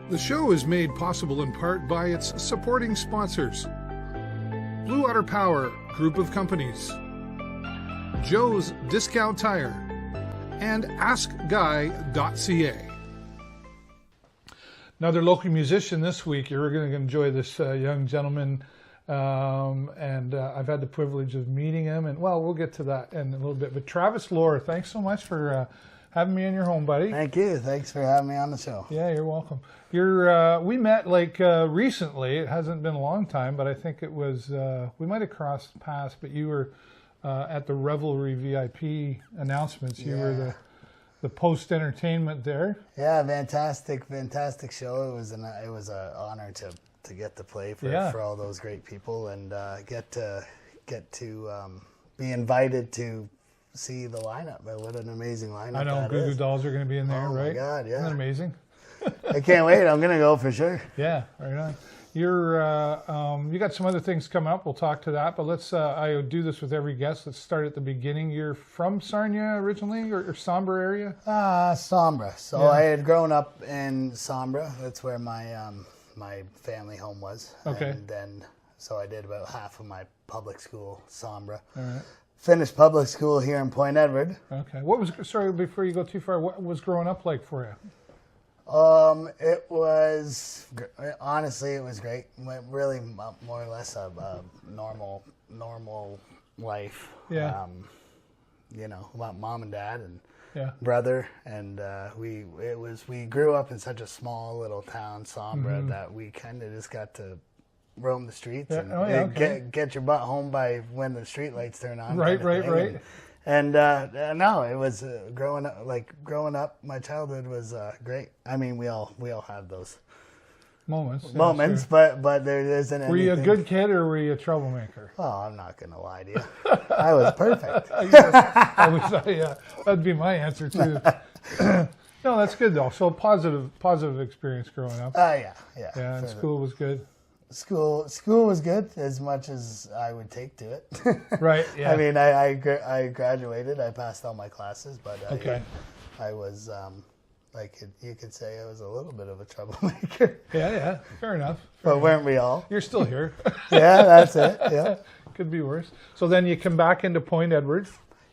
The show is made possible in part by its supporting sponsors: Blue Water Power Group of Companies, Joe's Discount Tire, and AskGuy.ca. Another local musician this week. You're going to enjoy this young gentleman, and I've had the privilege of meeting him, and well, we'll get to that in a little bit. But Travis Laur, thanks so much for having me in your home, buddy. Thank you. Thanks for having me on the show. Yeah, you're welcome. We met recently. It hasn't been a long time, but I think it was, we might have crossed paths, but you were at the Revelry VIP announcements. You were the post-entertainment there. Yeah, fantastic show. It was an honor to get to play for all those great people and get to be invited to see the lineup. What an amazing lineup! I know Goo Goo Dolls are going to be in there, right? Oh my God, yeah! Isn't that amazing? I can't wait. I'm going to go for sure. Yeah, right on. You got some other things coming up. We'll talk to that, but let's. I do this with every guest. Let's start at the beginning. You're from Sarnia originally, or Sombra area? Sombra. So I had grown up in Sombra. That's where my my family home was. Okay. And then so I did about half of my public school, Sombra. All right. Finished public school here in Point Edward. Okay. Sorry, before you go too far, what was growing up like for you? It was, honestly, it was great. Really more or less a normal life. Yeah. Mom and dad and brother. And, we grew up in such a small little town, Sombra, that we kind of just got to roam the streets and get your butt home by when the street lights turn on. Right. And no, it was growing up. My childhood was great. I mean, we all have those moments, sure. but there isn't anything. Were you a good kid or were you a troublemaker? Oh, I'm not gonna lie to you. I was perfect. That'd be my answer too. No, that's good though. So positive experience growing up. Yeah. Yeah, and school was good. School was good as much as I would take to it. Right. Yeah. I mean, I graduated. I passed all my classes, but I was you could say I was a little bit of a troublemaker. Yeah. Fair enough. Weren't we all? You're still here. Yeah, that's it. Yeah. Could be worse. So then you come back into Point Edward.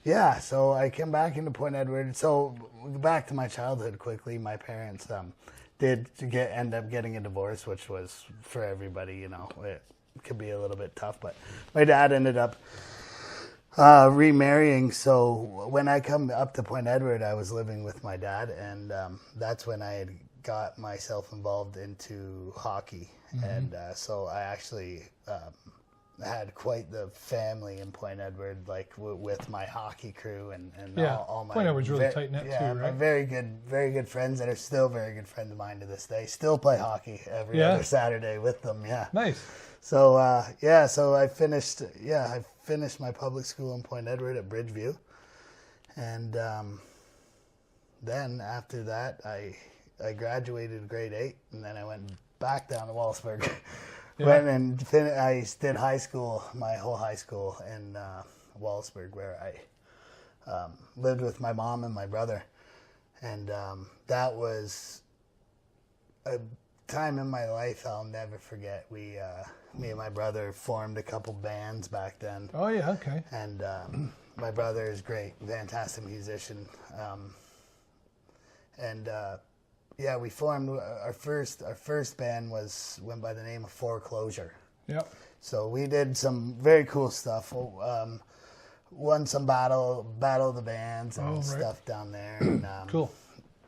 Yeah. So I came back into Point Edward. So back to my childhood quickly. My parents did end up getting a divorce, which was for everybody, it could be a little bit tough, but my dad ended up remarrying. So when I come up to Point Edward, I was living with my dad, and that's when I had got myself involved into hockey. Mm-hmm. And so I actually had quite the family in Point Edward, with my hockey crew and all my... Point Edward's really tight-knit too, right? My very good friends that are still very good friends of mine to this day. Still play hockey every other Saturday with them, yeah. Nice. So, so I finished my public school in Point Edward at Bridgeview. And then after that, I graduated grade 8, and then I went back down to Walsburg. Went and I did high school, my whole high school in Walsburg, where I lived with my mom and my brother. And that was a time in my life I'll never forget. Me and my brother formed a couple bands back then. Oh, yeah, okay. And my brother is great, fantastic musician. We formed our first band went by the name of Foreclosure. Yep. So we did some very cool stuff. Won some battle of the bands and stuff down there. And, cool.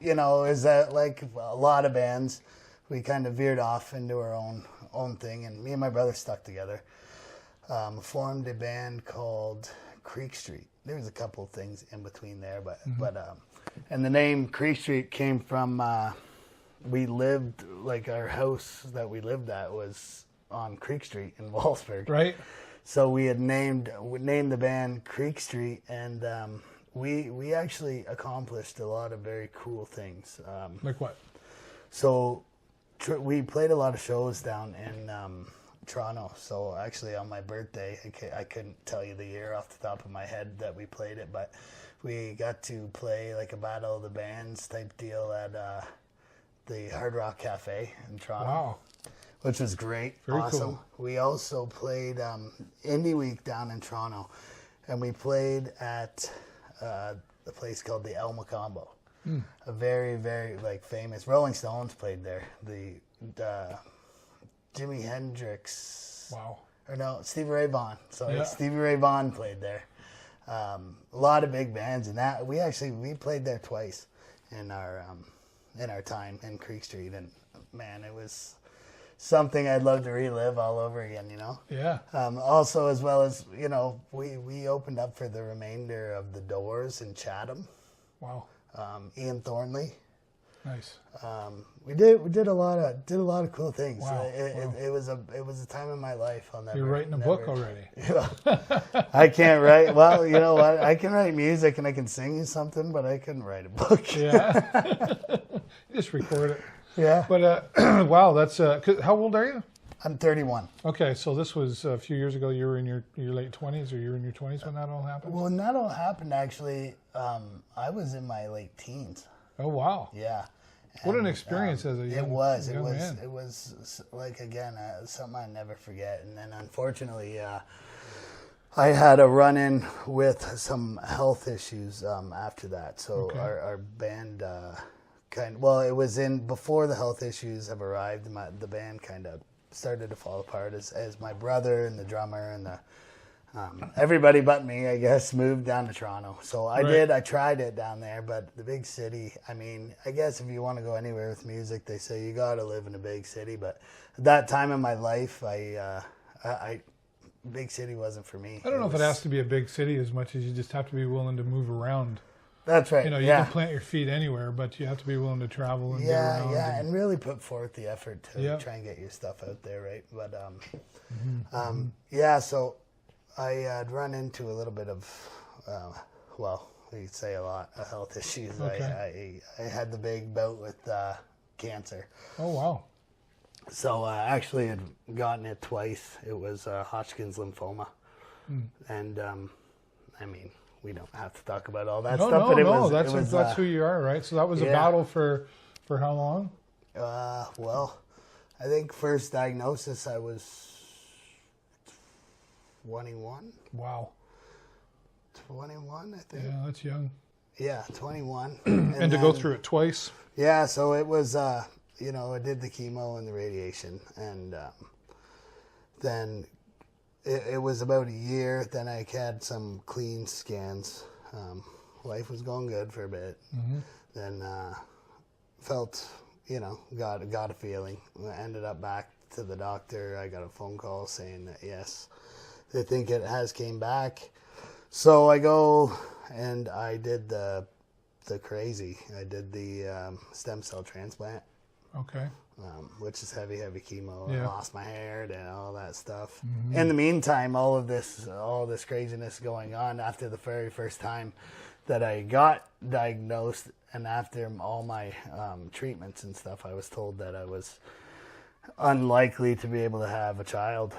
Is that like a lot of bands? We kind of veered off into our own thing, and me and my brother stuck together. Formed a band called Creek Street. There was a couple of things in between there, but and the name Creek Street came from we lived, our house that we lived at was on Creek Street in Walsburg. Right. So we had named the band Creek Street, and we actually accomplished a lot of very cool things. Like what? So we played a lot of shows down in Toronto. So actually on my birthday, I couldn't tell you the year off the top of my head that we played it, but we got to play a Battle of the Bands type deal at the Hard Rock Cafe in Toronto. Wow. Which was great. Very awesome. cool. We also played Indie Week down in Toronto, and we played at a place called the El Macombo. A very, very famous. Rolling Stones played there. The Jimi Hendrix. Wow. Or no, Stevie Ray Vaughan. Sorry, Yeah. Stevie Ray Vaughan played there. A lot of big bands, and that we played there twice in our time in Creek Street, and man, it was something I'd love to relive all over again. Yeah. Also, as well as we opened up for the remainder of the Doors in Chatham. Wow. Ian Thornley. Nice. We did a lot of cool things. Wow. It was a time in my life. I'll never. You're writing a book already. I can't write. Well, you know what? I can write music and I can sing you something, but I couldn't write a book. Yeah. Just record it. Yeah. But wow, that's how old are you? I'm 31. Okay, so this was a few years ago. You were in your late 20s, or you were in your 20s when that all happened? Well, when that all happened, actually, I was in my late teens. Oh, wow. Yeah. What an experience as a young man. It was like, again, something I never forget. And then unfortunately, I had a run-in with some health issues after that. So Okay. our band it was before the health issues have arrived, the band kind of started to fall apart as my brother and the drummer and the everybody but me, I guess, moved down to Toronto. So I tried it down there, but the big city, I mean, I guess if you want to go anywhere with music, they say you got to live in a big city. But at that time in my life, big city wasn't for me. I don't know if it has to be a big city as much as you just have to be willing to move around. That's right. You can plant your feet anywhere, but you have to be willing to travel and get around. Yeah, and really put forth the effort to try and get your stuff out there, right? But so I had run into a little bit of, we could say a lot of health issues. Okay. I had the big bout with cancer. Oh, wow. So I actually had gotten it twice. It was Hodgkin's lymphoma. And, I mean, we don't have to talk about all that stuff. But that's who you are, right? So that was a battle for how long? Well, I think first diagnosis I was 21. Wow. 21, I think. Yeah, that's young. Yeah, 21. And to go through it twice. Yeah, so it was, I did the chemo and the radiation. And then it was about a year. Then I had some clean scans. Life was going good for a bit. Mm-hmm. Then felt, got a feeling. I ended up back to the doctor. I got a phone call saying that, yes, they think it has came back. So I go and I did the crazy. I did the stem cell transplant. Okay. Which is heavy chemo. Yeah. I lost my hair and all that stuff. Mm-hmm. In the meantime, all this craziness going on after the very first time that I got diagnosed, and after all my treatments and stuff, I was told that I was unlikely to be able to have a child.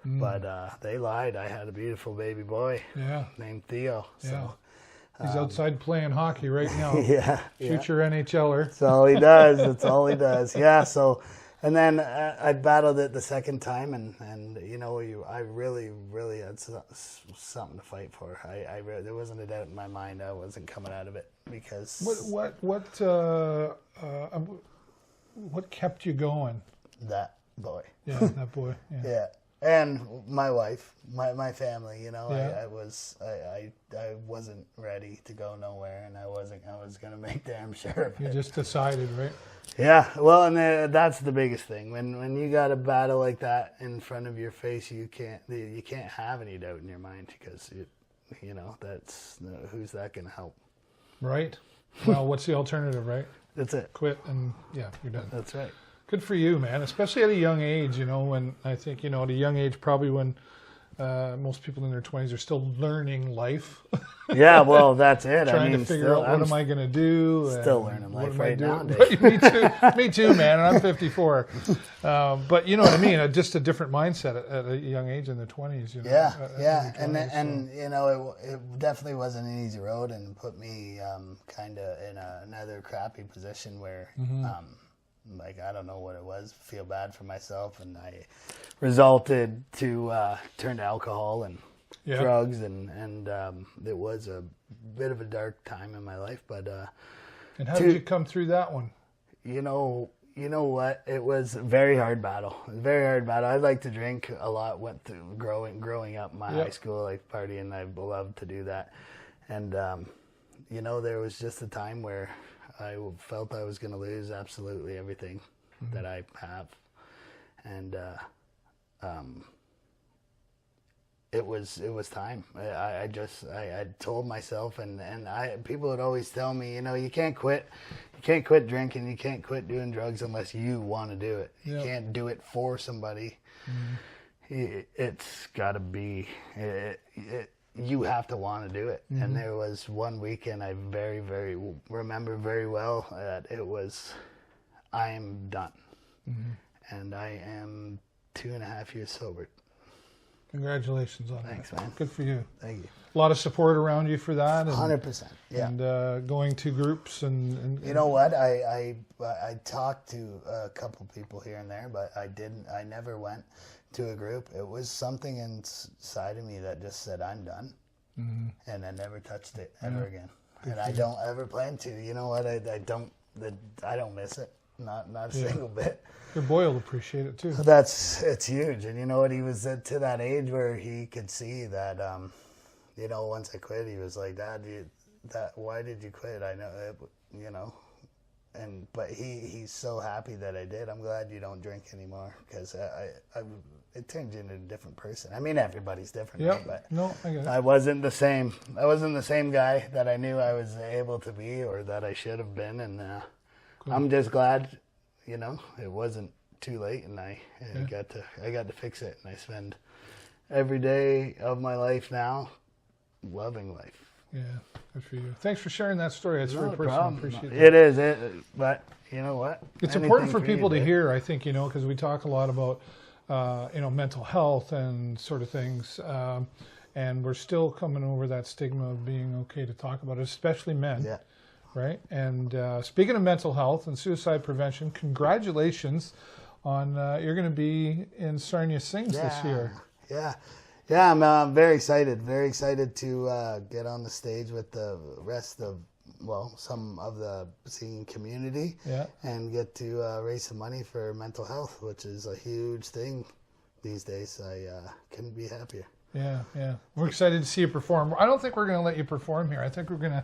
But they lied. I had a beautiful baby boy named Theo. So. Yeah. He's outside playing hockey right now. Yeah. Future NHLer. That's all he does. That's all he does. Yeah. So, and then I battled it the second time, and I really had something to fight for. I really, there wasn't a doubt in my mind I wasn't coming out of it because. What kept you going? That boy. Yeah, that boy. Yeah. Yeah. And my wife, my family, Yeah. I wasn't ready to go nowhere, and I was going to make damn sure of it. You just decided, right? Yeah, well, and that's the biggest thing. When you got a battle like that in front of your face, you can't have any doubt in your mind because that's who's that going to help? Right. Well, what's the alternative, right? That's it. Quit and you're done. That's right. Good for you, man. Especially at a young age, when I think, at a young age, probably when most people in their 20s are still learning life. Yeah, well, that's it. Trying to figure out what am I going to do. Still learning life right now. Me too, man. And I'm 54. But you know what I mean? Just a different mindset at a young age in the 20s. Yeah. And it definitely wasn't an easy road and put me kind of in another crappy position where like, I don't know what it was, feel bad for myself, and I resulted to turn to alcohol and drugs, and it was a bit of a dark time in my life. But and how did you come through that one? You know what? It was a very hard battle. It was a very hard battle. I like to drink a lot. Went through growing up my high school, like partying. I loved to do that. And, there was just a time where I felt I was going to lose absolutely everything that I have. And it was time. I told myself, and people would always tell me, you can't quit. You can't quit drinking. You can't quit doing drugs unless you want to do it. You can't do it for somebody. It's got to be. You have to want to do it. And there was one weekend I very, very remember very well that it was, I am done. And I am 2.5 years sober. Congratulations on that. Thanks, man. Good for you. Thank you. A lot of support around you for that. 100%. Yeah. And going to groups and you know what? I talked to a couple people here and there, but I never went to a group. It was something inside of me that just said, I'm done. And I never touched it ever again. And I don't ever plan to. You know what? I don't miss it. Not a single bit. Your boy will appreciate it too. It's huge. And you know what? He was to that age where he could see that, once I quit, he was like, Dad, why did you quit? I know, but he's so happy that I did. I'm glad you don't drink anymore, because it turned you into a different person. I mean, everybody's different, right? But no, I get it. I wasn't the same guy that I knew I was able to be, or that I should have been. And I'm just glad, it wasn't too late, and I got to fix it. And I spend every day of my life now loving life. Yeah, good for you. Thanks for sharing that story. It's very personal. I appreciate it. It is. But you know what? It's important for people to hear, I think, because we talk a lot about, mental health and sort of things. And we're still coming over that stigma of being okay to talk about it, especially men. Yeah. Right? And speaking of mental health and suicide prevention, congratulations on you're going to be in Sarnia Sings this year. Yeah, I'm very excited to get on the stage with the rest of, some of the singing community, and get to raise some money for mental health, which is a huge thing these days. I couldn't be happier. Yeah. We're excited to see you perform. I don't think we're going to let you perform here. I think we're going to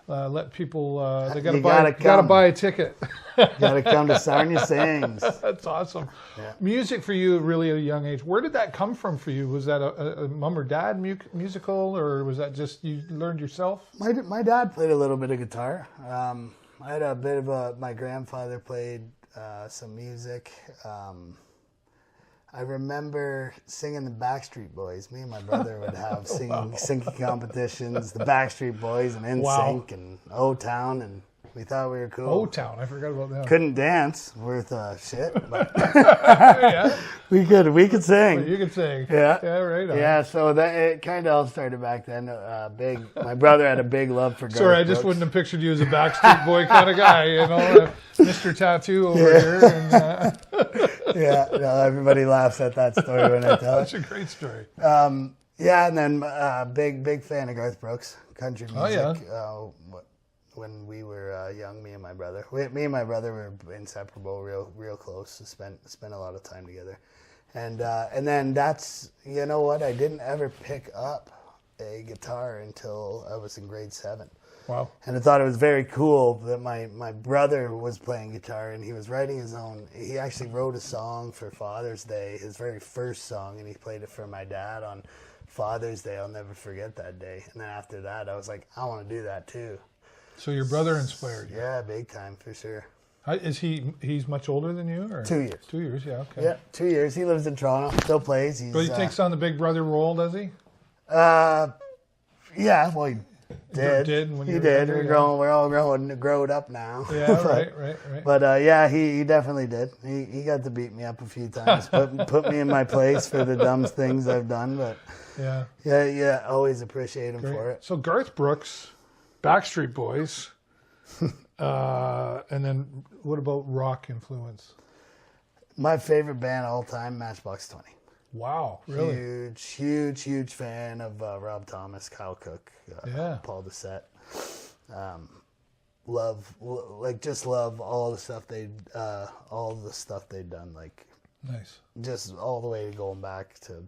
let people, they gotta buy a ticket. Gotta come to Sarnia Sings. That's awesome. Yeah. Music for you really at a young age. Where did that come from for you? Was that a mom or dad musical, or was that just you learned yourself? My dad played a little bit of guitar. I had a bit of my grandfather played some music. I remember singing the Backstreet Boys. Me and my brother would have singing competitions. The Backstreet Boys and NSYNC and O-Town, and we thought we were cool. O-Town, I forgot about that. Couldn't dance worth shit, but yeah. we could sing. Well, you could sing. Yeah, right on. Yeah, so it kind of all started back then. My brother had a big love for Garth Sorry, I just wouldn't have pictured you as a Backstreet Boy kind of guy, Mr. Tattoo over here. And, yeah, no, everybody laughs at that story when I tell it. That's a great story. And then big fan of Garth Brooks, country music. Oh, yeah. When we were young, me and my brother were inseparable, real close. Spent a lot of time together, and then that's, you know what, I didn't ever pick up a guitar until I was in grade 7. Wow. And I thought it was very cool that my brother was playing guitar, and he was writing his own. He actually wrote a song for Father's Day, his very first song, and he played it for my dad on Father's Day. I'll never forget that day. And then after that, I was like, I want to do that too. So your brother inspired you? Yeah, big time, for sure. He's much older than you? Or? 2 years. 2 years, yeah, okay. Yeah, 2 years. He lives in Toronto, still plays. But he takes on the big brother role, does he? Yeah, well, he did. He did. We're all grown up now. Yeah, right. But he definitely did. He got to beat me up a few times, put me in my place for the dumb things I've done. But yeah, always appreciate him for it. So Garth Brooks, Backstreet Boys, And then what about rock influence? My favorite band of all time, Matchbox 20. Wow, really? Huge fan of Rob Thomas, Kyle Cook, Paul Doucette. Love all the stuff they'd done. Like, nice. Just all the way going back to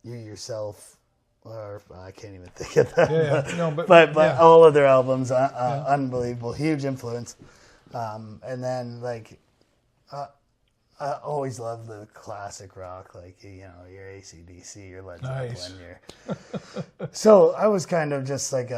You Yourself, or I can't even think of that. No, but all of their albums, unbelievable, huge influence. And then like, I always love the classic rock, like, your AC/DC, your Led Zeppelin, So I was kind of just like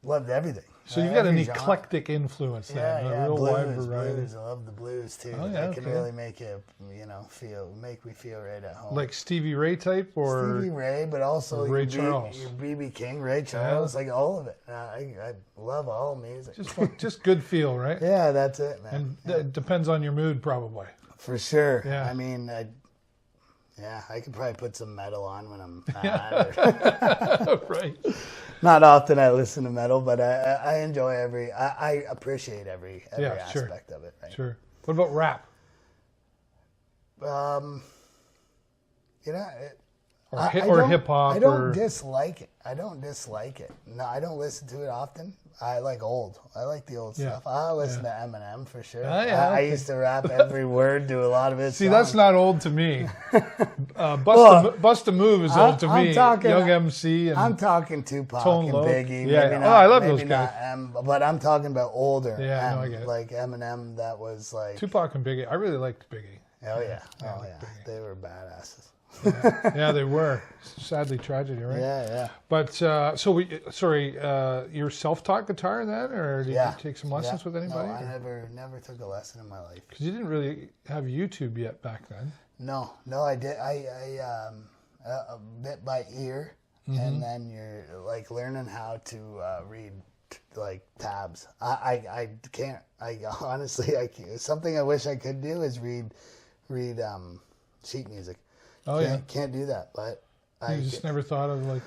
loved everything. So you've got an eclectic influence then, a real wide variety. Blues. I love the blues too. That can really make you, make me feel right at home. Like Stevie Ray type, or Stevie Ray, but also Ray Charles, your B.B. King, Ray Charles, like all of it. I love all music. Just good feel, right? Yeah, that's it, man. And it depends on your mood, probably. For sure. Yeah. I mean, I could probably put some metal on when I'm mad. Right. Not often I listen to metal, but I enjoy I appreciate every aspect of it. Right? Sure. What about rap? Or hip hop? I don't dislike it. No, I don't listen to it often. I like the old stuff. I listen to Eminem for sure. I used to rap every word to a lot of it. See, that's not old to me. Bust a Move is old to me. Young MC. And I'm talking Tupac and Biggie. Yeah. I love those guys. But I'm talking about older. Yeah, I get it. Like Eminem, that was like... Tupac and Biggie. I really liked Biggie. Oh, yeah. They were badasses. Yeah, they were. Sadly, tragedy, right? Yeah. But you're self-taught guitar then, or did you take some lessons with anybody? No, I never took a lesson in my life. Because you didn't really have YouTube yet back then. No, I did. I a bit by ear, and then you're like learning how to read like tabs. I can't. Honestly, something I wish I could do is read sheet music. Oh, can't do that, but you just never thought of like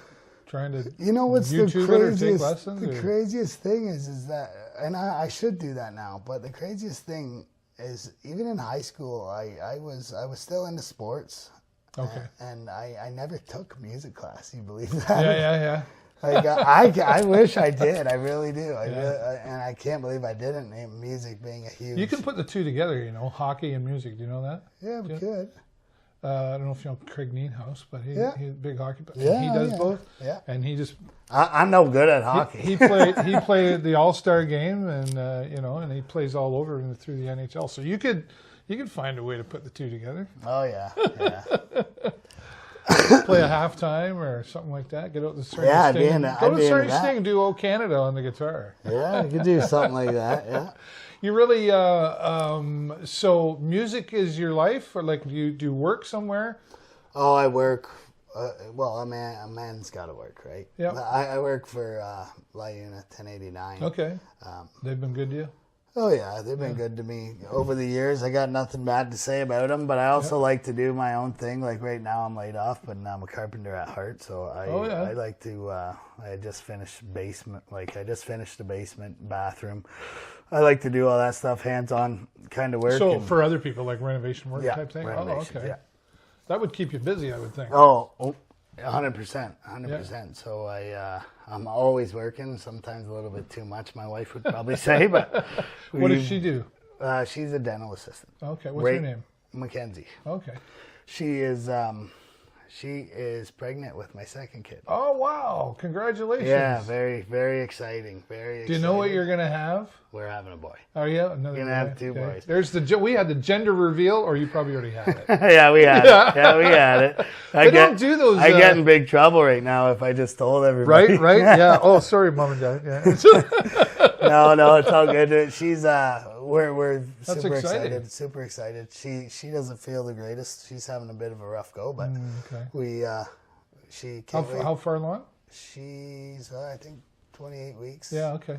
trying to. What's YouTube the it or take lessons? The craziest thing is that, and I should do that now. But the craziest thing is, even in high school, I was still into sports. Okay. And I never took music class. You believe that? Yeah. Like I wish I did. I really do. And I can't believe I didn't. Music being a huge. You can put the two together. Hockey and music. Do you know that? Yeah, we could. I don't know if you know Craig Needhouse, but he's a big hockey player. Yeah, he does both. Yeah. And he just... I'm no good at hockey. He played the All-Star game, and and he plays all over through the NHL. So you could find a way to put the two together. Oh, yeah. Play a halftime or something like that. Get out the Sarnia Sting. Go to Sarnia Sting and do "O Canada" on the guitar. Yeah, you could do something like that. Yeah. You really so music is your life, or like do you work somewhere? Oh, I work. Well, a man's got to work, right? Yeah. I work for La Una 1089. Okay. They've been good to you? Oh yeah, they've been good to me over the years. I got nothing bad to say about them, but I also like to do my own thing. Like right now, I'm laid off, but I'm a carpenter at heart, so I like to. I just finished basement. Like I just finished the basement, bathroom. I like to do all that stuff, hands-on kind of work. So for other people, like renovation work type thing? Oh, okay. Yeah. That would keep you busy, I would think. Oh, 100%. 100%. So I'm always working, sometimes a little bit too much, my wife would probably say. But what does she do? She's a dental assistant. Okay. What's her name? Mackenzie. Okay. She is pregnant with my second kid. Oh, wow. Congratulations. Yeah, very, very exciting. Do you know what you're going to have? We're having a boy. Oh, yeah? Another We're going to have two boys. We had the gender reveal, or you probably already had it. Yeah, we had it. Yeah, we had it. Don't do those. I get in big trouble right now if I just told everybody. Right? Yeah. Oh, sorry, Mom and Dad. Yeah. No, it's all good. She's we're super excited. Super excited. She doesn't feel the greatest. She's having a bit of a rough go, but she can't wait. How far along? She's I think 28 weeks. Yeah. Okay.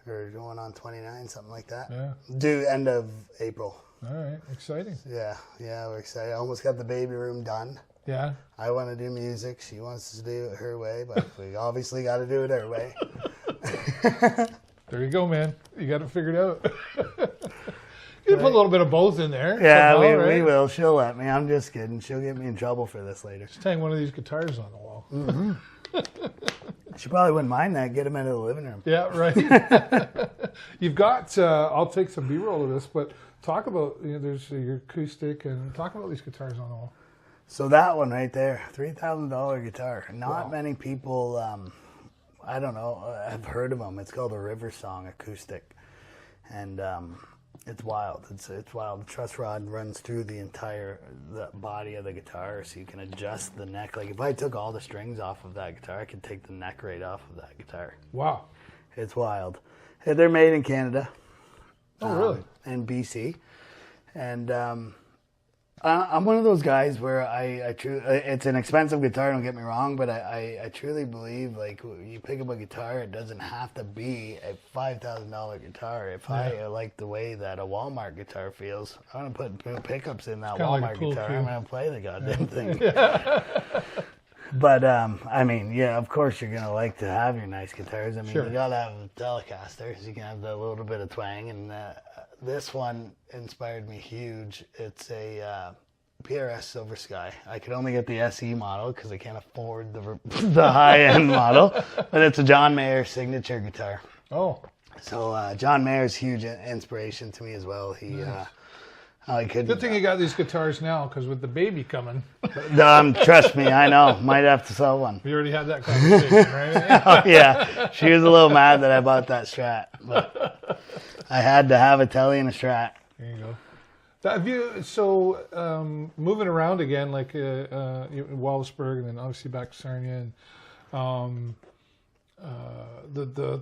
Or going on 29, something like that. Yeah. Due end of April. All right. Exciting. Yeah, we're excited. I almost got the baby room done. Yeah. I want to do music. She wants to do it her way, but we obviously got to do it her way. There you go, man. You got it figured out. You put a little bit of both in there. Yeah, somehow, we right? will. She'll let me. I'm just kidding. She'll get me in trouble for this later. Just hang one of these guitars on the wall. Mm-hmm. She probably wouldn't mind that. Get him into the living room. Yeah, right. You've got, I'll take some B-roll of this, but talk about, there's your acoustic, and talk about these guitars on the wall. So that one right there, $3,000 guitar. Not many people, I don't know, have heard of them. It's called a River Song acoustic. And it's wild. It's wild. The truss rod runs through the body of the guitar, so you can adjust the neck. Like if I took all the strings off of that guitar, I could take the neck right off of that guitar. Wow. It's wild. They're made in Canada. Oh, really? In BC. And I'm one of those guys where it's an expensive guitar, don't get me wrong, but I truly believe, like, you pick up a guitar, it doesn't have to be a $5,000 guitar. If I like the way that a Walmart guitar feels, I'm going to put pickups in that Walmart like guitar. cube. I'm going to play the goddamn thing. But, I mean, yeah, of course you're going to like to have your nice guitars. I mean, you got to have a Telecaster, so you can have that little bit of twang. And this one inspired me huge. It's a PRS Silver Sky. I could only get the SE model because I can't afford the high-end model. But it's a John Mayer signature guitar. Oh. So John Mayer's huge inspiration to me as well. Good thing you got these guitars now, because with the baby coming. Trust me, I know. Might have to sell one. We already had that conversation, right? Oh, yeah. She was a little mad that I bought that Strat. But I had to have a Telly and a Strat. There you go. So moving around again, like Wellsburg, and then obviously back to Sarnia, and the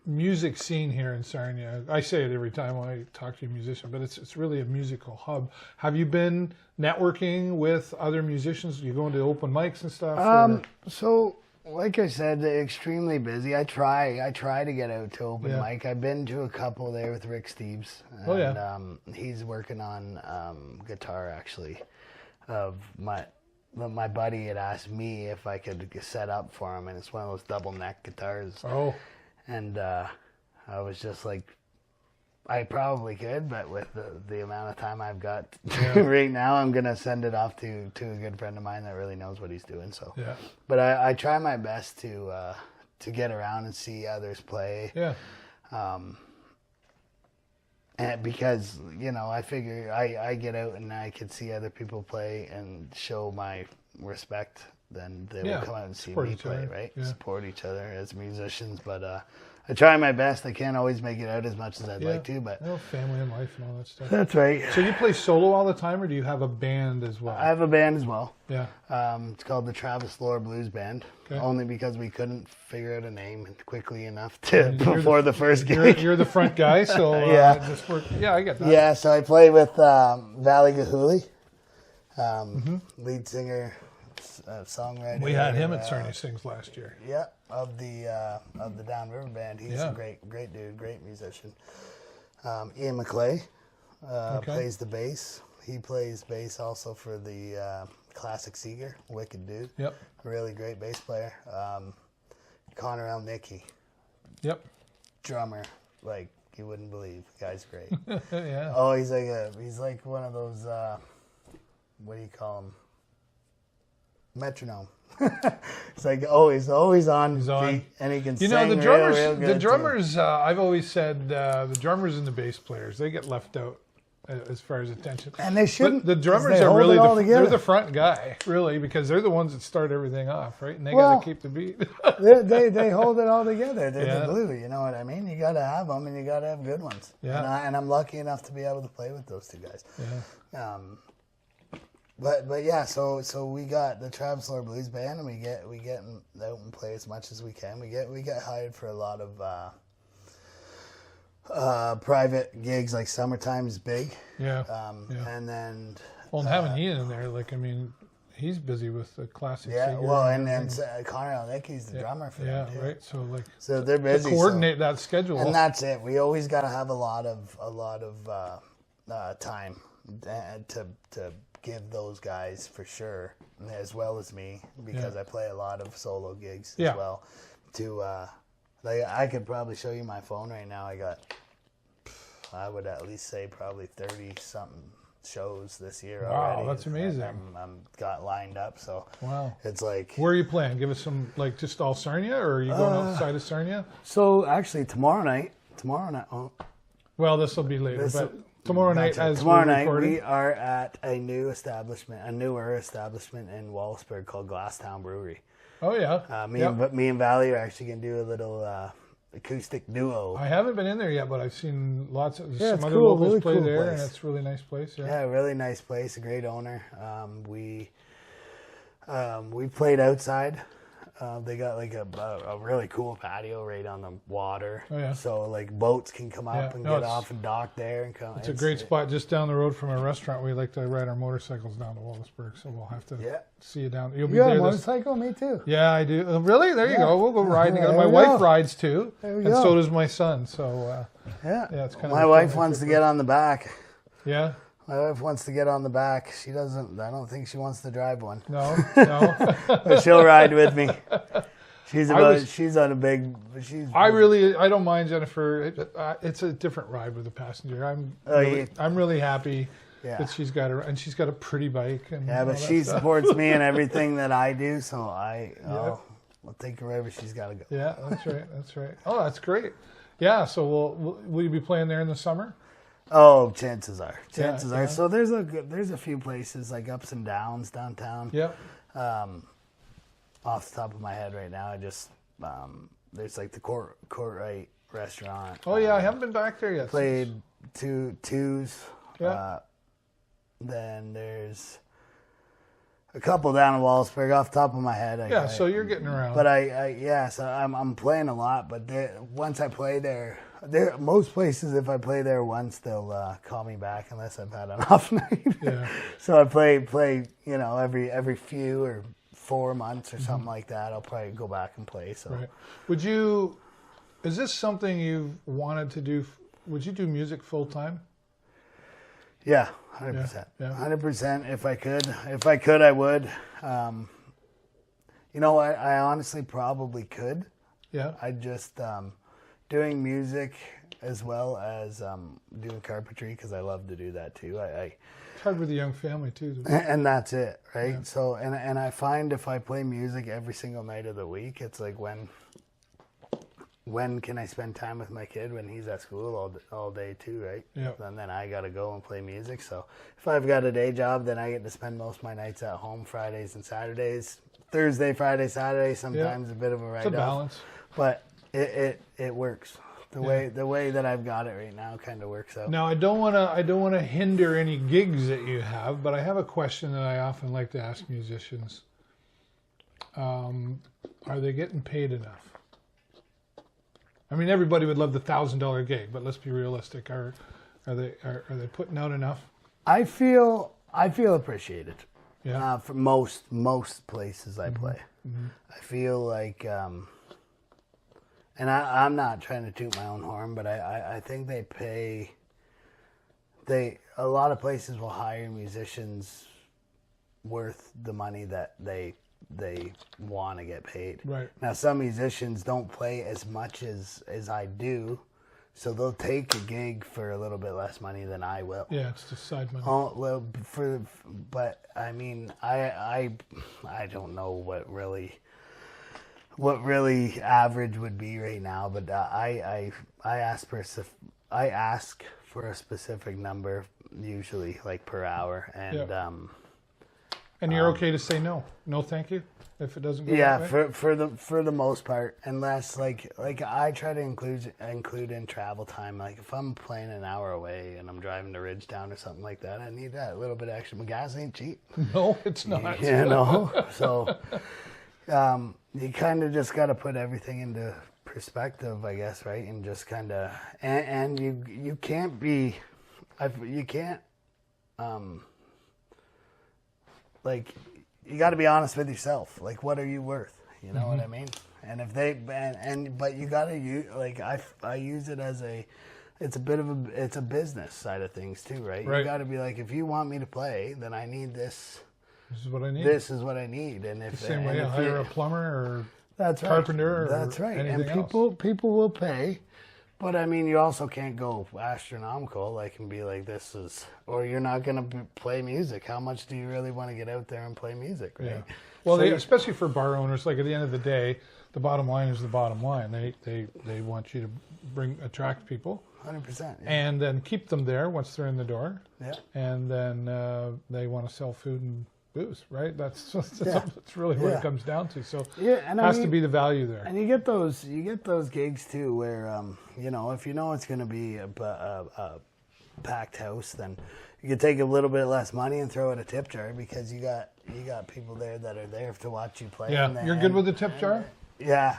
music scene here in Sarnia. I say it every time when I talk to a musician, but it's really a musical hub. Have you been networking with other musicians? You going to open mics and stuff? So, like I said, extremely busy. I try to get out to open mic. I've been to a couple there with Rick Steves. And, he's working on guitar, actually. My buddy had asked me if I could set up for him, and it's one of those double neck guitars. Oh. And I was just like, I probably could, but with the amount of time I've got right now, I'm going to send it off to a good friend of mine that really knows what he's doing. So, but I try my best to get around and see others play. Yeah. And because, I figure I get out and I can see other people play and show my respect, then they will come out and see me play, right? Yeah. Support each other as musicians. But I try my best. I can't always make it out as much as I'd like to, but family and life and all that stuff. That's right. So you play solo all the time, or do you have a band as well? I have a band as well. Yeah. It's called the Travis Laur Blues Band. Okay. Only because we couldn't figure out a name quickly enough before the first gig. You're the front guy, so I get that. Yeah, so I play with Valley Gahuli, lead singer, songwriter. We had him at Sarnia Sings last year. Yeah, of the Downriver Band. He's a great dude, great musician. Ian McClay plays the bass. He plays bass also for the Classic Seeger, wicked dude. Yep. Really great bass player. Connor Elnicki. Yep. Drummer, like you wouldn't believe. Guy's great. Yeah. Oh, he's like one of those. What do you call them? Metronome. It's like always on. He's on. Beat, and he can sing the drummers. Real good the drummers. I've always said the drummers and the bass players, they get left out as far as attention. And they shouldn't. But the drummers are really they're the front guy, really, because they're the ones that start everything off, right? And they got to keep the beat. they hold it all together. They're the glue. You know what I mean? You got to have them, and you got to have good ones. Yeah. And I'm lucky enough to be able to play with those two guys. Yeah. But yeah, so we got the Travis Laur Blues Band, and we get out and play as much as we can. We get hired for a lot of private gigs, like Summertime is big. Yeah. And then and having Ian in there, he's busy with the classic. Yeah. Well, and Connor Elnicki's the drummer for them too. Yeah. Right. So they're busy. To coordinate that schedule. And that's it. We always got to have a lot of time to give those guys for sure, as well as me, because I play a lot of solo gigs as well, to Like, I could probably show you my phone right now. I would at least say probably 30-something shows this year already. Wow, that's amazing. I'm got lined up, so wow. It's like... Where are you playing? Give us some, like, just all Sarnia, or are you going outside of Sarnia? So, actually, tomorrow night... Well, this will be later, but tomorrow night, we are at a newer establishment in Wallaceburg called Glasstown Brewery. Oh, yeah. Me and Valley are actually going to do a little acoustic duo. I haven't been in there yet, but I've seen some other cool, locals really play cool there, place. and it's a really nice place. Yeah, really nice place, a great owner. We played outside. They got like a really cool patio right on the water. Oh, yeah. So like boats can come up and get off and dock there and come. It's a great spot just down the road from a restaurant. We like to ride our motorcycles down to Wallaceburg, so we'll have to see you down. You'll be there. You got a motorcycle? Me too. Yeah, I do. Really? There you go. We'll go riding together. My wife rides too, and so does my son. So it's kind of. My wife wants to get on the back. Yeah. My wife wants to get on the back. She doesn't. I don't think she wants to drive one. No. But she'll ride with me. I don't mind, Jennifer. It's a different ride with a passenger. I'm really happy that she's got she's got a pretty bike. And but she supports me in everything that I do, so I'll take her wherever she's got to go. Yeah, that's right. Oh, that's great. Yeah, so will you be playing there in the summer? Oh, chances are. Yeah. So there's a few places like Ups and Downs downtown. Yeah. Off the top of my head right now, I just there's like the Courtright restaurant. Oh yeah, I haven't been back there yet. Played twos. Yeah. Then there's a couple down in Wallaceburg off the top of my head. So you're getting around. But so I'm playing a lot. But once I play there, most places if I play there once, they'll call me back unless I've had an off night. Yeah. So I play every few or 4 months or something like that. I'll probably go back and play. So, right. Is this something you've wanted to do? Would you do music full time? Yeah, 100%. 100%. If I could, I would. You know what? I honestly probably could. Yeah. I just doing music as well as doing carpentry because I love to do that too. It's hard with a young family too. And that's it, right? Yeah. So, and I find if I play music every single night of the week, it's like when can I spend time with my kid when he's at school all day too, right? Yeah. And then I got to go and play music. So if I've got a day job, then I get to spend most of my nights at home Fridays and Saturdays. Thursday, Friday, Saturday, sometimes a bit of a write-off. It's a balance. But it works. The way that I've got it right now kind of works out. Now I don't want to hinder any gigs that you have, but I have a question that I often like to ask musicians. Are they getting paid enough? I mean, everybody would love the $1,000 gig, but let's be realistic. Are they putting out enough? I feel appreciated. Yeah. For most places I play, I feel like, and I'm not trying to toot my own horn, but I think they pay. A lot of places will hire musicians worth the money that they want to get paid. Right. Now, some musicians don't play as much as I do, so they'll take a gig for a little bit less money than I will. Yeah, it's just side money. But I mean, I don't know what really average would be right now, but I ask for a specific number, usually like per hour, and and you're okay to say no, thank you, if it doesn't go. Yeah, that way? for the most part, unless like I try to include in travel time. Like if I'm playing an hour away and I'm driving to Ridgetown or something like that, I need that little bit of extra. My gas ain't cheap. No, it's not. You know, so you kind of just got to put everything into perspective, I guess, right? And just kind of and you can't be, you can't like. You got to be honest with yourself. Like, what are you worth? You know what I mean? And if they but you got to use, like I use it as it's a business side of things too, right? You got to be like, if you want me to play, then I need this. This is what I need. This is what I need. And if the same way I hire a plumber or That's right. carpenter. That's or right. And anything people will pay, but I mean, you also can't go astronomical, like, and be like, this is, or you're not going to play music. How much do you really want to get out there and play music, right? Yeah. Well, So especially for bar owners, like at the end of the day, the bottom line is the bottom line. They want you to attract people. 100%. Yeah. And then keep them there once they're in the door. Yeah. And then they want to sell food and booze, right? That's Yeah. really what Yeah. it comes down to. So Yeah, and it has to be the value there. And you get those gigs too, where you know, if you know it's going to be a packed house, then you can take a little bit less money and throw in a tip jar, because you got people there that are there to watch you play. Yeah, and you're good with the tip jar? Yeah.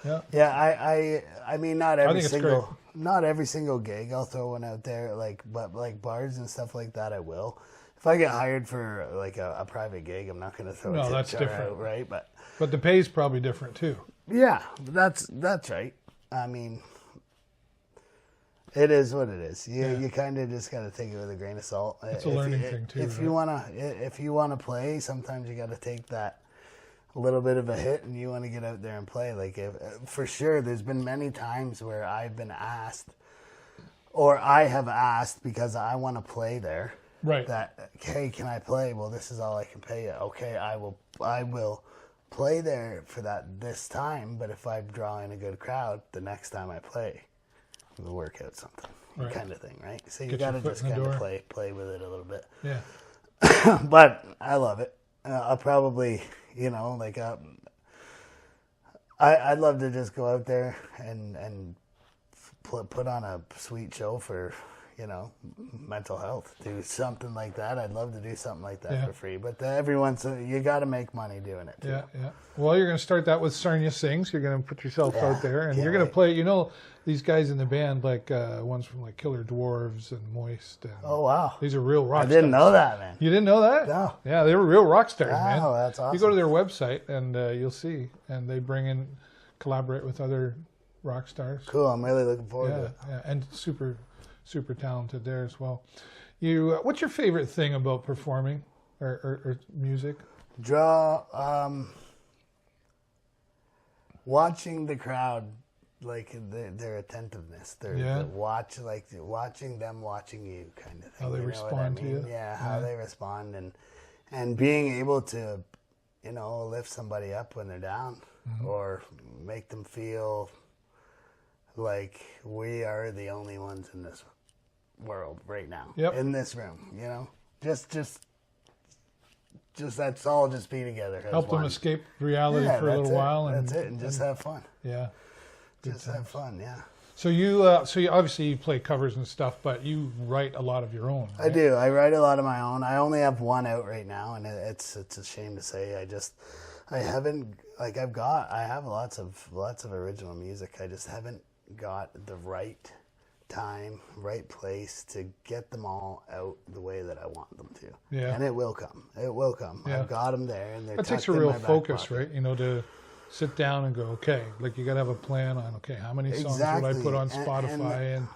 I mean, not every think it's single. Not every single gig I'll throw one out there, but like bars and stuff like that I will. If I get hired for like a private gig, I'm not going to throw a tip that's jar different. out, right? But the pay's probably different too. yeah, that's right. I mean, it is what it is. You kind of just got to take it with a grain of salt. It's a learning thing too. If you wanna play, sometimes you got to take that a little bit of a hit, and you want to get out there and play. Like, for sure, there's been many times where I've been asked, or I have asked because I want to play there. Right. That, hey, can I play? Well, this is all I can pay you. Okay, I will play there for this time. But if I draw in a good crowd, the next time I play, we'll work out something, Right. kind of thing, right? So you Get got your to foot just in the kind of door. play with it a little bit. Yeah. But I love it. I'll probably, you know, like, I'd love to just go out there and put on a sweet show for, you know, mental health. Do something like that. I'd love to do something like that for free. But you got to make money doing it too. Yeah. Well, you're going to start that with Sarnia Sings. You're going to put yourself out there, and you're going to right. play. You know, these guys in the band, like ones from like Killer Dwarves and Moist. And Oh, wow. these are real rock I didn't stars. know that, man. You didn't know that? No. Yeah, they were real rock stars, man. Oh, that's awesome. You go to their website and you'll see, and they collaborate with other rock stars. Cool. I'm really looking forward to it. Yeah, and super talented there as well. You, what's your favorite thing about performing or music? Watching the crowd, like their attentiveness, watching them watching you, kind of thing. How they You know what I respond to mean? you. Yeah, how they respond, and being able to, you know, lift somebody up when they're down, or make them feel like we are the only ones in this world right now, in this room. You know, just let's all just be together. as Help them one. escape reality for a little while, and that's it, and just have fun. Yeah, Just have fun, yeah. So you obviously you play covers and stuff, but you write a lot of your own. Right? I do. I write a lot of my own. I only have one out right now, and it's a shame to say. I haven't, like, I have lots of original music. I just haven't got the right time, right place to get them all out the way that I want them to. Yeah. And it will come. It will come. Yeah. I've got them there, and they're That takes tucked a in real my back focus, pocket. right? You know, to sit down and go, okay, like you got to have a plan on, okay, how many songs would I Exactly. put on Spotify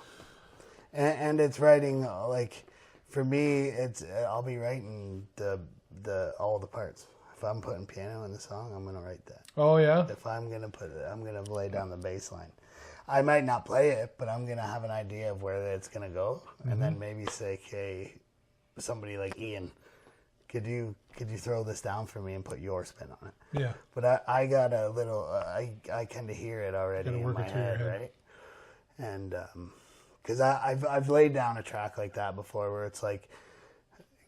and it's writing, like, for me, I'll be writing all the parts. If I'm putting piano in the song, I'm gonna write that. oh yeah, If I'm gonna I'm gonna lay down the bass line. I might not play it, but I'm gonna have an idea of where it's gonna go, and then maybe say, "Hey, somebody like Ian, could you throw this down for me and put your spin on it?" yeah, But I got a little, I kind of hear it already Gotta in work my it through your head, head. right? And because I've laid down a track like that before, where it's like,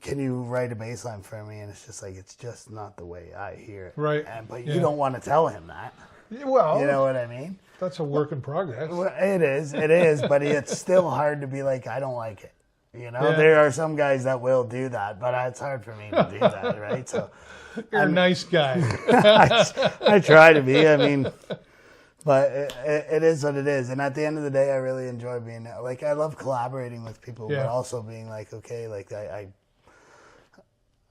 can you write a bass line for me? And it's just like, it's just not the way I hear it. Right. But Yeah. you don't want to tell him that. well, You know what I mean? that's a work in progress. Well, it is, but it's still hard to be like, I don't like it. You know, Yeah. there are some guys that will do that, but it's hard for me to do that, right? So You're a nice guy. I try to be. I mean, but it is what it is. And at the end of the day, I really enjoy being like, I love collaborating with people, Yeah. but also being like, okay, like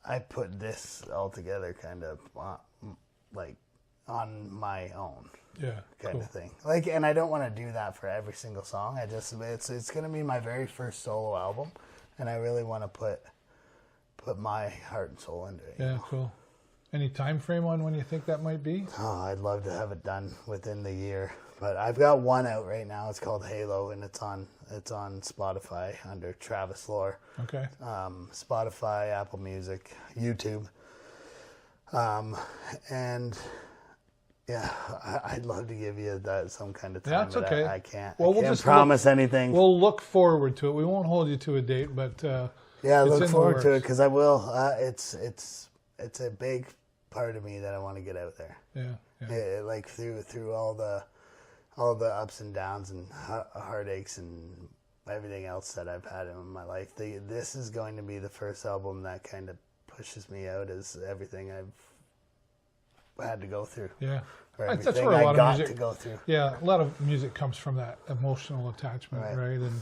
I put this all together kind of like on my own. Yeah, Kind cool. of thing. Like, and I don't want to do that for every single song. It's going to be my very first solo album, and I really want to put my heart and soul into it. Yeah, cool. Any time frame on when you think that might be? Oh, I'd love to have it done within the year. But I've got one out right now. It's called Halo, and it's on Spotify under Travis Laur. Okay. Spotify, Apple Music, YouTube. And yeah, I'd love to give you some kind of time. Yeah, it's okay. I can't. Well, I we'll can't just promise anything. We'll look forward to it. We won't hold you to a date, but yeah, I it's look in the forward to it works. because I will. It's a big part of me that I want to get out there. Yeah. Like through all the ups and downs and heartaches and everything else that I've had in my life. This is going to be the first album that kind of pushes me out as everything I've had to go through. Yeah. Or That's everything where a lot I of got music to go through. Yeah, a lot of music comes from that emotional attachment, right? And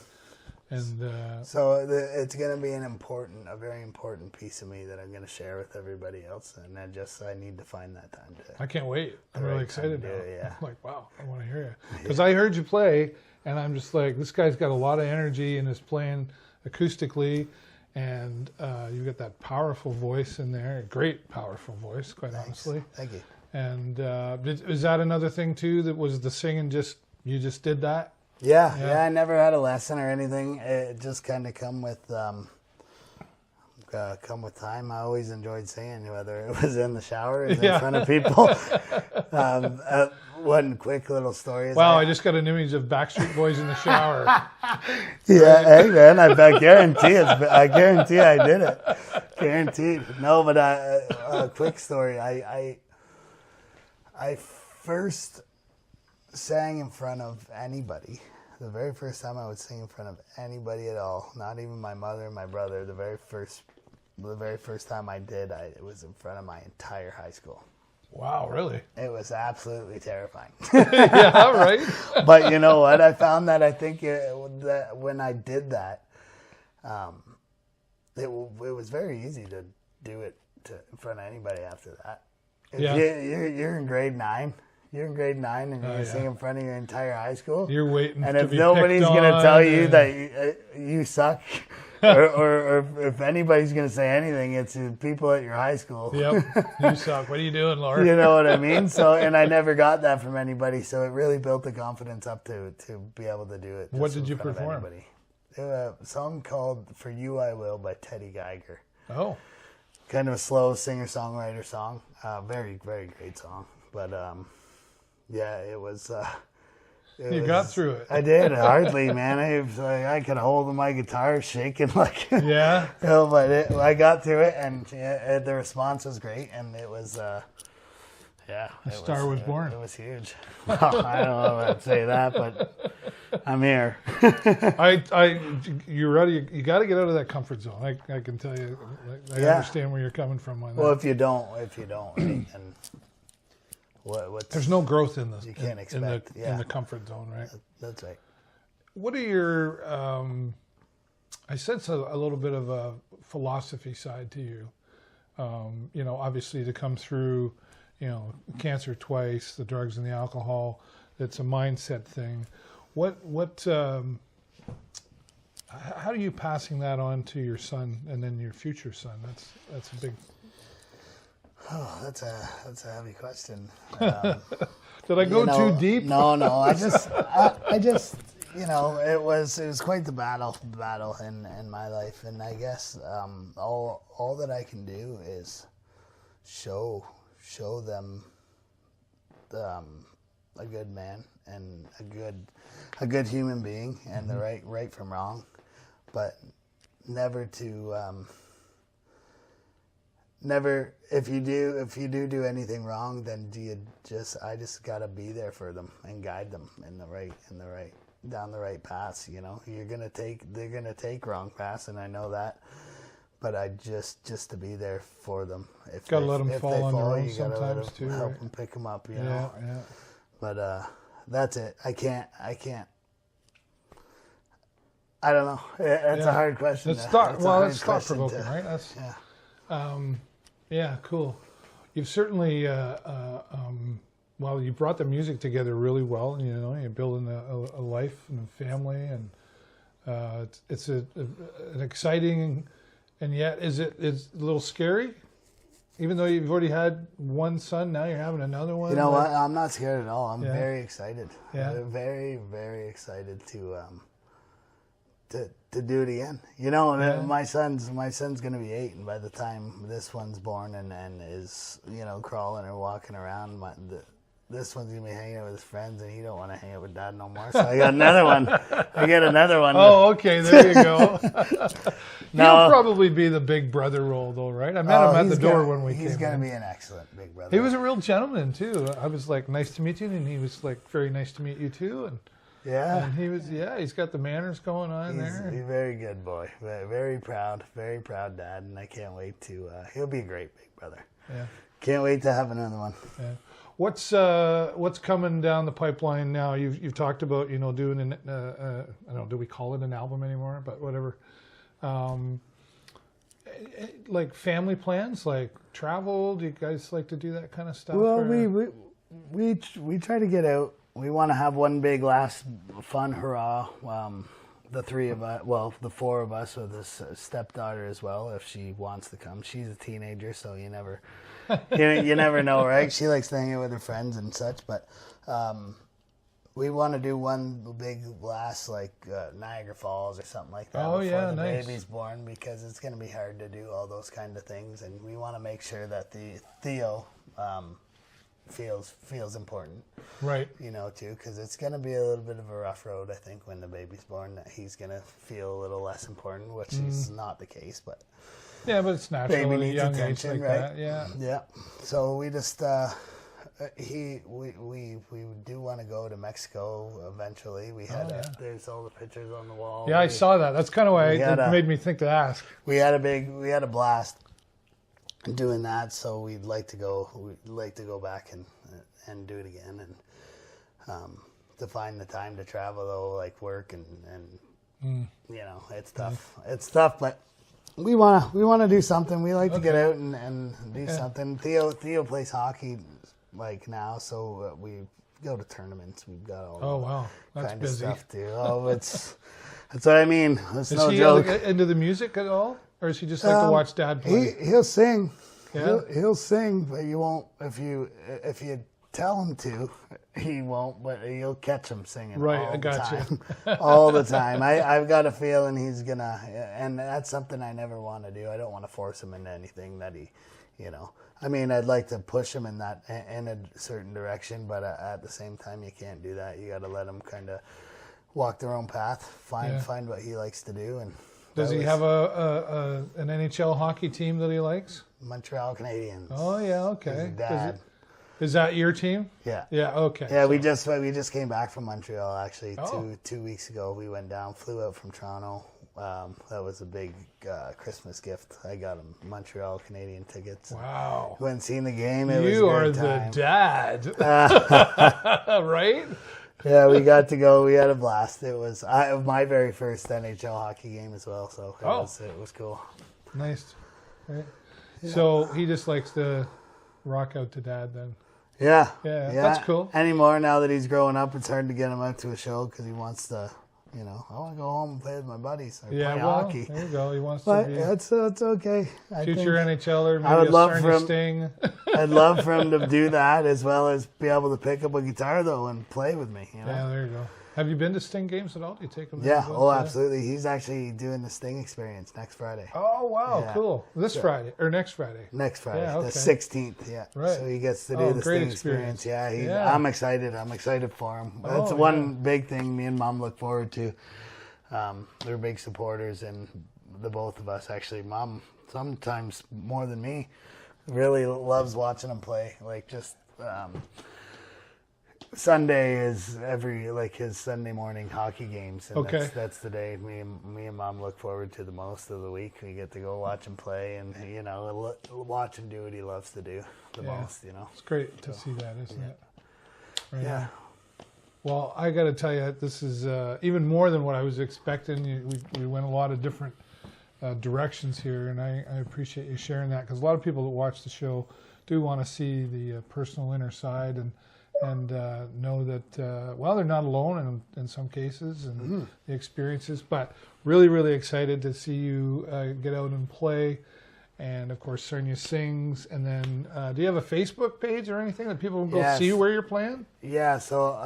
So it's going to be a very important piece of me that I'm going to share with everybody else, and I need to find that time to. I can't wait. I'm really excited now. Yeah. I'm like, wow, I want to hear you. Because I heard you play, and I'm just like, this guy's got a lot of energy and is playing acoustically, and you've got that powerful voice in there, a great powerful voice, quite honestly. Thank you. And is that another thing too? That was the singing. You just did that. Yeah. I never had a lesson or anything. It just kind of come with time. I always enjoyed singing, whether it was in the shower or in front of people. One quick little story. Wow, I just got an image of Backstreet Boys in the shower. Yeah, hey man, I guarantee I did it. Guaranteed. No, but a quick story. I first sang in front of anybody. The very first time I would sing in front of anybody at all, not even my mother and my brother. The very first time I did, it was in front of my entire high school. Wow, really? It was absolutely terrifying. Yeah, right. But you know what? I found that that when I did that, it was very easy to do it in front of anybody after that. If you're in grade 9. You're in grade 9 and you're singing in front of your entire high school. You're waiting. And if nobody's going to tell you that you suck, or if anybody's going to say anything, it's the people at your high school. Yep, you suck. What are you doing, Laura? You know what I mean? So, and I never got that from anybody. So it really built the confidence up to be able to do it. What did you perform? A song called "For You I Will" by Teddy Geiger. Oh, kind of a slow singer-songwriter song. Very, very great song. But yeah, it was. You got through it. I did hardly, man. I could hold my guitar shaking like. Yeah. But I got through it, and the response was great, and it was. Yeah. A star was born. It was huge. Well, I don't know if I'd say that, but I'm here. You're ready. You got to get out of that comfort zone. I can tell you. I understand where you're coming from on that. Well, if you don't, and there's no growth in this. You can't expect in the comfort zone, right? That's right. What are your? I sense a little bit of a philosophy side to you. You know, obviously to come through, you know, cancer twice, the drugs and the alcohol. It's a mindset thing. How are you passing that on to your son and then your future son? That's a big. Oh, that's a heavy question. Did I go too deep? No. I just, you know, it was quite the battle in my life, and I guess all that I can do is show them a good man and a good human being and the right from wrong, but never to. Never. If you do anything wrong, then I just gotta be there for them and guide them down the right paths. You know, they're gonna take wrong paths, and I know that. But I just to be there for them. Gotta let them fall on their own sometimes too. Help them pick them up. You know. Yeah. But that's it. I can't. I don't know. It's a hard question. It's thought provoking, right? That's yeah, cool. You've certainly, you brought the music together really well. You know, you're building a life and a family, and it's an exciting, and yet it's a little scary. even though you've already had one son, now you're having another one. You know what? I'm not scared at all. I'm Yeah. very excited. Yeah. Very, very excited to do it again. You know, and Yeah. my son's going to be 8, and by the time this one's born and is, you know, crawling or walking around, this one's going to be hanging out with his friends, and he don't want to hang out with Dad no more. So I got another one. I get another one. Oh, okay. There you go. No. He'll probably be the big brother role, though, right? I met him at the door when we came in. He's going to be an excellent big brother. He was a real gentleman, too. I was like, nice to meet you, and he was like, very nice to meet you, too. And he was, he's got the manners going on there. He's a very good boy. Very proud dad, and I can't wait to, he'll be a great big brother. Yeah. Can't wait to have another one. Yeah. What's coming down the pipeline now? You've talked about, you know, doing an, I don't know, do we call it an album anymore? But whatever. Like family plans, like travel. Do you guys like to do that kind of stuff? Well, or? we try to get out. We want to have one big last fun hurrah. The 3 of us, well, the 4 of us with this stepdaughter as well, if she wants to come. She's a teenager, so you never, you never know, right? She likes to hang out with her friends and such, but we want to do one big last, like Niagara Falls or something like that before the baby's born, because it's going to be hard to do all those kind of things, and we want to make sure that the Theo feels important, Right. you know, too, because it's going to be a little bit of a rough road, I think, when the baby's born, that he's going to feel a little less important, which is not the case, but Yeah, but it's natural baby at a needs young attention, age like right? that. Yeah. Yeah. So we just we do want to go to Mexico eventually. We had there's all the pictures on the wall. Yeah, I saw that. That's kind of why it made me think to ask. We had a blast doing that, so we'd like to go back and do it again, and to find the time to travel, though, like work and you know, it's tough, but we want to do something. We like to get out and do something. Theo plays hockey like now, so we go to tournaments. We've got all That's kind busy. of stuff too. That's what I mean. It's Is no he joke. into the music at all, or is he just like to watch Dad play? He'll sing. Yeah? He'll sing, but you won't if you tell him to. He won't, but you'll catch him singing. Right, all I got the time. you. All the time. I've got a feeling he's gonna, and that's something I never want to do. I don't want to force him into anything that he, you know. I mean, I'd like to push him in a certain direction, but at the same time, you can't do that. You got to let him kind of walk their own path, find what he likes to do. And does he have an NHL hockey team that he likes? Montreal Canadiens. Oh yeah, okay. His dad. Is that your team? Yeah. Yeah. Okay. Yeah, we just came back from Montreal actually. Oh. 2 weeks ago. We went down, flew out from Toronto. That was a big Christmas gift. I got him Montreal Canadian tickets. Wow. Went and seen the game. It was You a are great the time. dad, right? Yeah, we got to go. We had a blast. It was my very first NHL hockey game as well, so it was cool. Nice. Right. Yeah. So he just likes to rock out to Dad then. Yeah. Yeah, that's cool. Anymore now that he's growing up, it's hard to get him out to a show because he wants to, you know, I want to go home and play with my buddies or play hockey. There you go. He wants but to be it's okay. future NHLer, maybe I would love Sarnia Sting. I'd love for him to do that as well as be able to pick up a guitar though and play with me. You know? Yeah, there you go. Have you been to Sting games at all? Do you take him? Yeah. Oh, absolutely. He's actually doing the Sting experience next Friday. Oh wow, Yeah. Cool. This Friday or next Friday? Next Friday, Yeah, okay. the 16th. Yeah. Right. So he gets to do the great Sting experience. experience. Yeah. Yeah. I'm excited. I'm excited for him. That's one big thing me and Mom look forward to. They're big supporters, and the both of us actually. Mom sometimes more than me really loves watching him play. Like just. Sunday is his Sunday morning hockey games, and that's the day me and Mom look forward to the most of the week. We get to go watch him play, and you know, watch him do what he loves to do the most. You know, it's great to see that, isn't it? Right. Yeah. Well, I got to tell you, this is even more than what I was expecting. We went a lot of different directions here, and I appreciate you sharing that, because a lot of people that watch the show do want to see the personal inner side and know that, they're not alone in some cases and the experiences, but really, really excited to see you get out and play And of course, Sarnia Sings. And then, do you have a Facebook page or anything that people can go Yes. see where you're playing? Yeah, so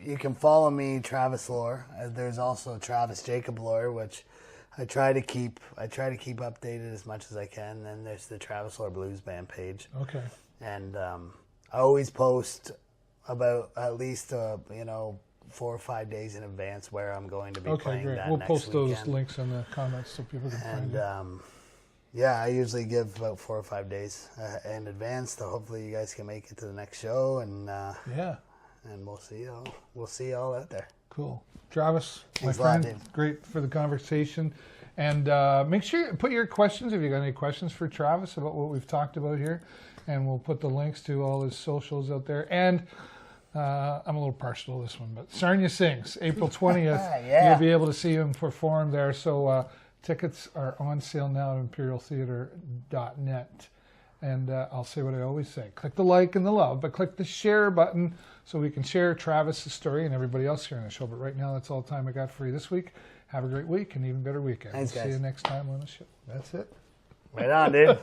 you can follow me, Travis Laur. There's also Travis Jacob Laur, which I try to keep updated as much as I can. And there's the Travis Laur Blues Band page. Okay. And I always post about at least 4 or 5 days in advance where I'm going to be Okay, playing great. that We'll next post those weekend. links in the comments so people can find And it. yeah, I usually give about 4 or 5 days in advance. So hopefully you guys can make it to the next show, and Yeah. and we'll see you all out there. Cool. Travis, my Thanks a lot, friend, Dave. great for the conversation. And make sure you put your questions, if you got any questions for Travis about what we've talked about here, and we'll put the links to all his socials out there. And I'm a little partial to this one, but Sarnia Sings, April 20th. Yeah. You'll be able to see him perform there. So tickets are on sale now at imperialtheater.net. And I'll say what I always say. Click the like and the love, but click the share button so we can share Travis' story and everybody else here on the show. But right now, that's all the time I got for you this week. Have a great week and even better weekend. Thanks, We'll guys. see you next time on the show. That's it. Right on, dude.